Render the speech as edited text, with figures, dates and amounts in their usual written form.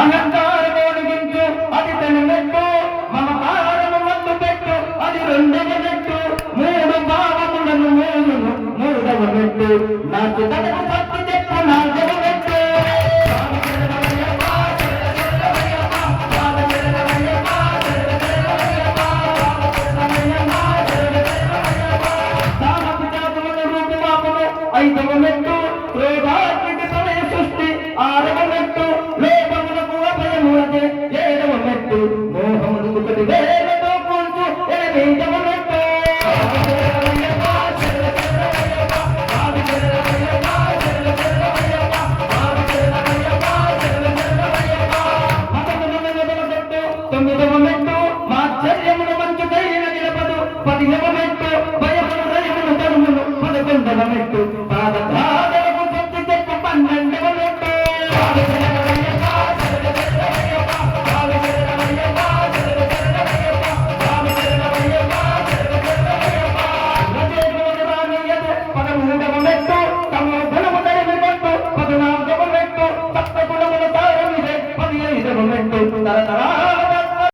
అహంకారమోడిగించు అది తెనుమెట్టు మమకారము మత్తు పెట్టు అది రెండవ మెట్టు మూడు భావములను మూడవ మెట్టు నా చితకు పత్తి చెప్పు నాలుగవ మెట్టు ఐదవ మెట్టు క్రోధాత్మిక సమయ సృష్టి ఆరవ మెట్టు లోపములకు అభయము అదే ఏడవ మెట్టు మోహమును ఒకటి వేలతో కూల్చు ఎనిమిదవ మెట్టు తొమ్మిదవ మెట్టు మాశ్చర్యమును మంచు దైన నిలబడు పదిహవ మెట్టు భయమును రయమును తరుమును 11వ మెట్టు